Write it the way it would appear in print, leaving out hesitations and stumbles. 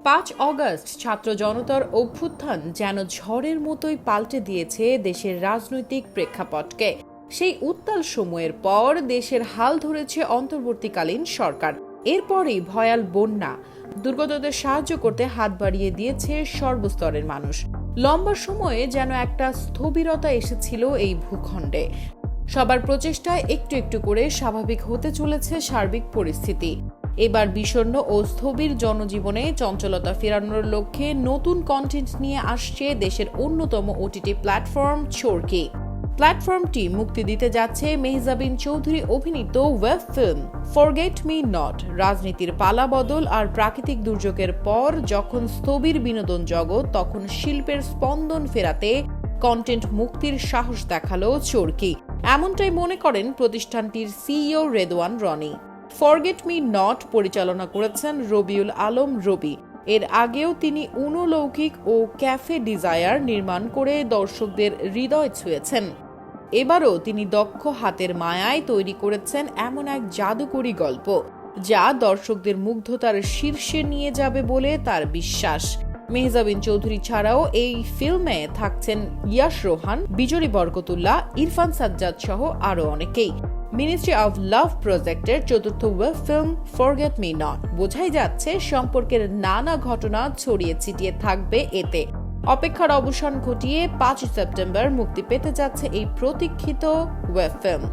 5 August ছাত্র জনতার অভ্যুত্থান যেন ঝড়ের মতোই পাল্টে দিয়েছে দেশের রাজনৈতিক প্রেক্ষাপটকে। সেই উত্তাল সময়ের পর দেশের হাল ধরেছে অন্তর্বর্তীকালীন সরকার। এরপরই ভয়াল বন্যা, দুর্গতদের সাহায্য করতে হাত বাড়িয়ে দিয়েছে সর্বস্তরের মানুষ। লম্বা সময়ে যেন একটা স্থবিরতা এসেছিল এই ভূখণ্ডে। সবার প্রচেষ্টায় একটু একটু করে স্বাভাবিক হতে চলেছে সার্বিক পরিস্থিতি। এবার বিষণ্ণ ও স্থবির জনজীবনে চঞ্চলতা ফেরানোর লক্ষ্যে নতুন কন্টেন্ট নিয়ে আসছে দেশের অন্যতম ওটিটি প্ল্যাটফর্ম চরকি। প্ল্যাটফর্মটি মুক্তি দিতে যাচ্ছে মেহজাবিন চৌধুরী অভিনীত web film forget me not. রাজনীতির পালাবদল আর প্রাকৃতিক দুর্যোগের পর যখন স্থবির বিনোদন জগৎ, তখন শিল্পের স্পন্দন ফেরাতে কন্টেন্ট মুক্তির সাহস দেখালো চরকি। এমনটাই মনে করেন প্রতিষ্ঠানটির CEO Redwan Roni. Forget me not পরিচালনা করেছেন রবিউল আলম রবি। এর আগেও তিনি অনুলৌকিক ও ক্যাফে ডিজায়ার নির্মাণ করে দর্শকদের হৃদয় ছুঁয়েছেন। এবারও তিনি দক্ষ হাতের মায়ায় তৈরি করেছেন এমন এক জাদুকরী গল্প, যা দর্শকদের মুগ্ধতার শীর্ষে নিয়ে যাবে বলে তার বিশ্বাস। মেহজাবিন চৌধুরী ছাড়াও এই ফিল্মে থাকছেন ইয়াশ রোহান, বিজরি বরকতুল্লাহ, ইরফান সাজ্জাদ সহ আরও অনেকেই। মিনিস্ট্রি অব লাভ প্রজেক্টের চতুর্থ web film forget me not. বোঝাই যাচ্ছে সম্পর্কের নানা ঘটনা ছড়িয়ে ছিটিয়ে থাকবে এতে। অপেক্ষার অবসান ঘটিয়ে 5 সেপ্টেম্বর মুক্তি পেতে যাচ্ছে এই প্রতীক্ষিত ওয়েব ফিল্ম।